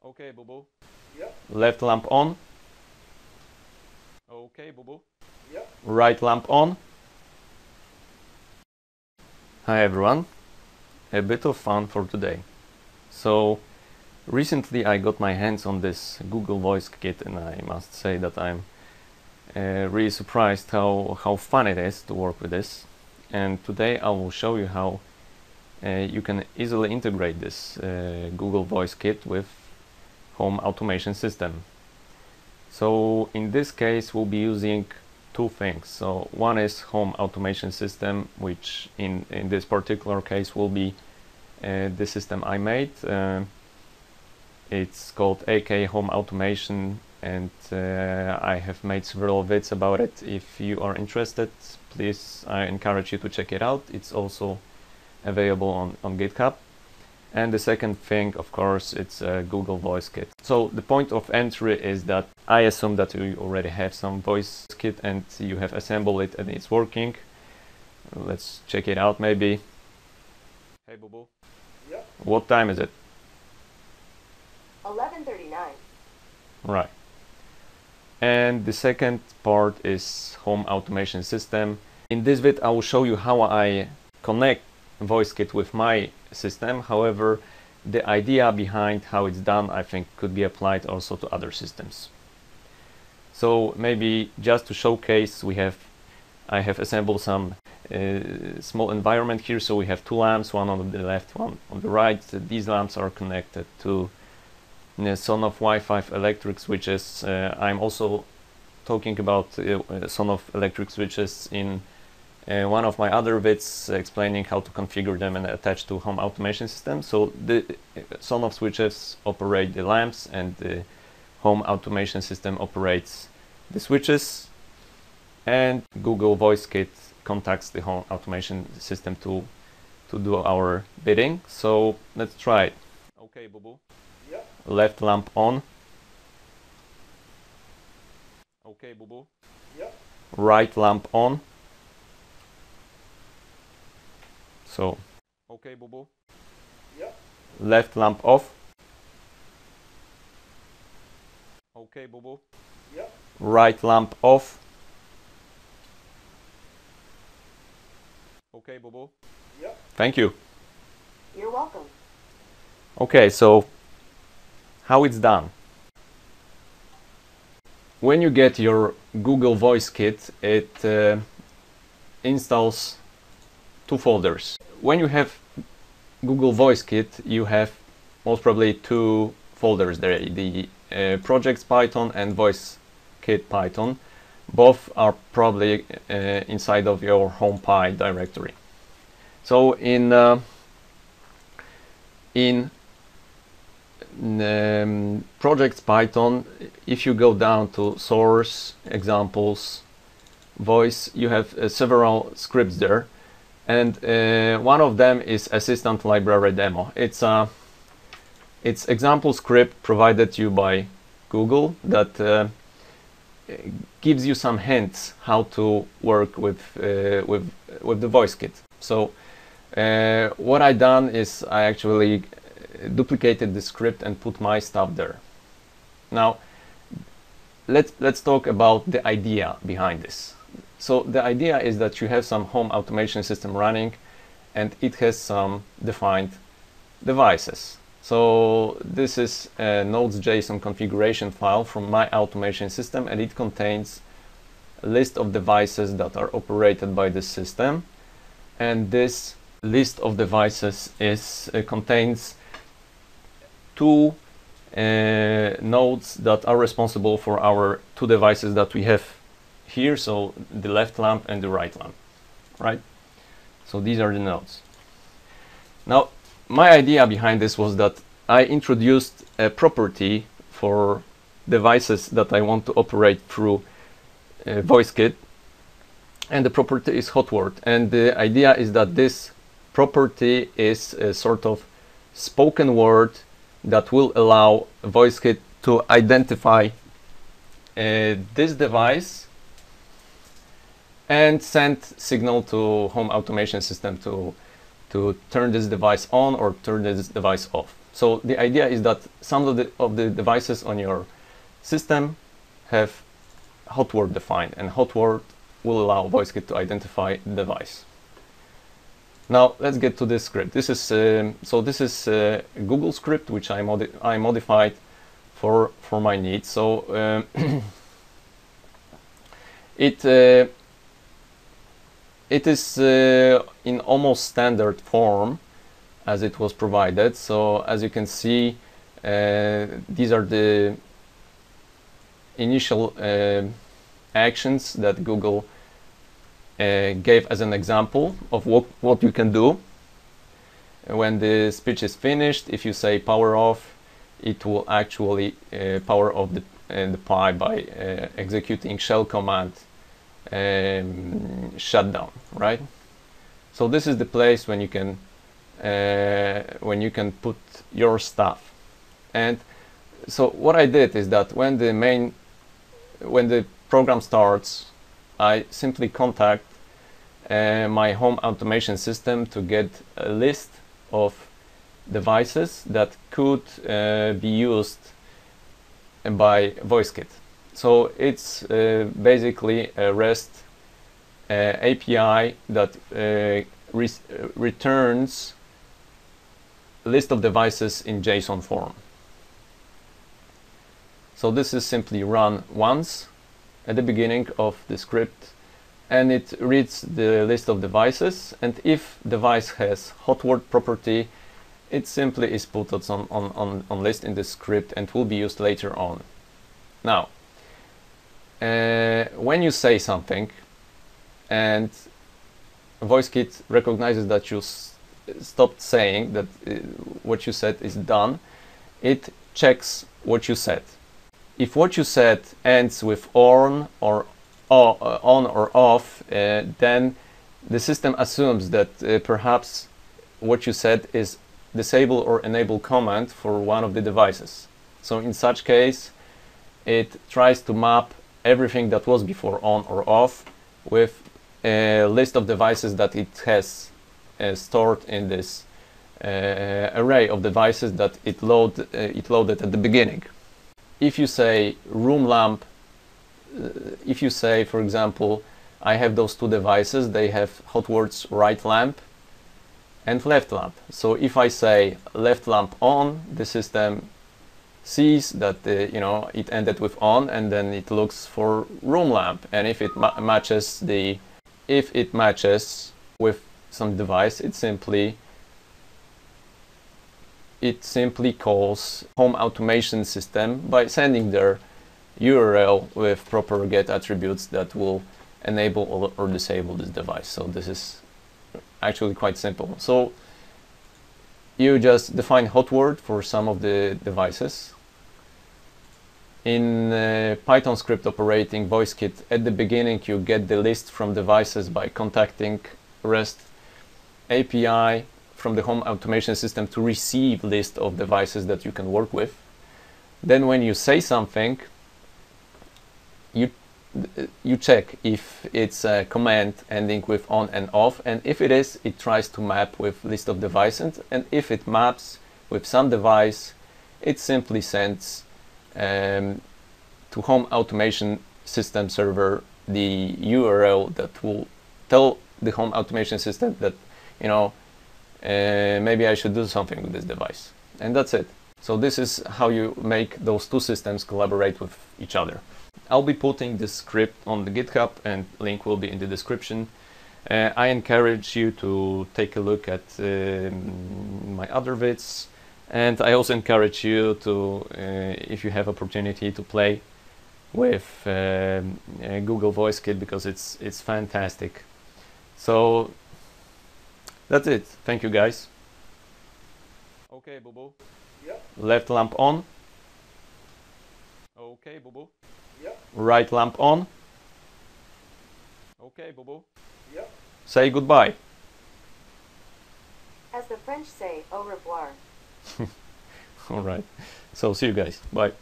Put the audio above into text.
Okay, boo-boo. Yep. Left lamp on. Okay, boo-boo. Yep. Right lamp on. Hi everyone. A bit of fun for today. So recently I got my hands on this Google Voice Kit, and I must say that I'm really surprised how fun it is to work with this. And today I will show you how you can easily integrate this Google Voice Kit with Home Automation system. So in this case we'll be using two things. So one is Home Automation system, which in this particular case will be the system I made. It's called AKHomeAUtomation, and I have made several vids about it. If you are interested, please, I encourage you to check it out. It's also available on GitHub. And the second thing, of course, it's a Google Voice Kit. So the point of entry is that I assume that you already have some Voice Kit and you have assembled it and it's working. Let's check it out maybe. Hey, boo-boo. Yep. What time is it? 11:39. Right. And the second part is Home Automation system. In this vid, I will show you how I connect Voice Kit with my system. However, the idea behind how it's done, I think, could be applied also to other systems. So maybe just to showcase, I have assembled some small environment here. So we have two lamps, one on the left, one on the right. These lamps are connected to Sonoff Wi-Fi electric switches. I'm also talking about Sonoff electric switches in one of my other vids, explaining how to configure them and attach to Home Automation system. So the Sonoff switches operate the lamps, and the Home Automation system operates the switches, and Google Voice Kit contacts the Home Automation system to do our bidding. So let's try it. Okay, boo-boo. Yep. Left lamp on. Okay, boo-boo. Yep. Right lamp on. So, okay, boo-boo. Yep. Left lamp off. Okay, boo-boo. Yep. Right lamp off. Okay, boo-boo. Yep. Thank you. You're welcome. Okay, so how it's done. When you get your Google Voice Kit, it installs two folders. When you have Google Voice Kit, you have most probably two folders there, the projects Python and Voice Kit Python. Both are probably inside of your HomePy directory. So in projects Python, if you go down to source, examples, voice, you have several scripts there. And one of them is Assistant Library Demo. It's example script provided to you by Google that gives you some hints how to work with the Voice Kit. So what I done is I actually duplicated the script and put my stuff there. Now let's talk about the idea behind this. So the idea is that you have some Home Automation system running, and it has some defined devices. So this is a nodes.json configuration file from my automation system, and it contains a list of devices that are operated by this system. And this list of devices contains two nodes that are responsible for our two devices that we have here, so the left lamp and the right lamp, right? So these are the nodes. Now, my idea behind this was that I introduced a property for devices that I want to operate through Voice Kit, and the property is hot word. And the idea is that this property is a sort of spoken word that will allow Voice Kit to identify this device and send signal to Home Automation system to turn this device on or turn this device off. So the idea is that some of the devices on your system have hot word defined, and hot word will allow Voice Kit to identify the device. Now let's get to this script. This is a Google script which I modified for my needs. So it is in almost standard form as it was provided. So as you can see, these are the initial actions that Google gave as an example of what you can do. When the speech is finished, if you say power off, it will actually power off the Pi by executing shell command shutdown, right? So this is the place when you can put your stuff. And so what I did is that when the program starts, I simply contact my home automation system to get a list of devices that could be used by Voice Kit. So it's basically a REST API that returns a list of devices in JSON form. So this is simply run once at the beginning of the script, and it reads the list of devices, and if device has hot word property, it simply is put on list in the script and will be used later on. Now, when you say something and Voice Kit recognizes that you stopped saying, that what you said is done, it checks what you said. If what you said ends with on or off, then the system assumes that perhaps what you said is disable or enable command for one of the devices. So in such case, it tries to map everything that was before on or off with a list of devices that it has stored in this array of devices that it loaded at the beginning. If you say room lamp, if you say, for example, I have those two devices, they have hot words right lamp and left lamp. So if I say left lamp on, the system sees that it ended with on, and then it looks for room lamp. And if it matches with some device, it simply calls home automation system by sending their URL with proper get attributes that will enable or disable this device. So this is actually quite simple. So you just define hot word for some of the devices. In Python script operating Voice Kit, at the beginning you get the list from devices by contacting REST API from the home automation system to receive list of devices that you can work with. Then when you say something, you check if it's a command ending with on and off, and if it is, it tries to map with list of devices, and if it maps with some device, it simply sends to home automation system server the URL that will tell the home automation system that maybe I should do something with this device, and that's it. So this is how you make those two systems collaborate with each other. I'll be putting this script on the GitHub, and link will be in the description. I encourage you to take a look at my other vids, and I also encourage you to, if you have opportunity, to play with Google Voice Kit, because it's fantastic. So that's it. Thank you, guys. Okay, Boo-Boo. Yep. Left lamp on. Okay, Boo-Boo. Yep. Right lamp on. Okay, Boo-Boo. Yep. Say goodbye. As the French say, au revoir. All right. So see you guys. Bye.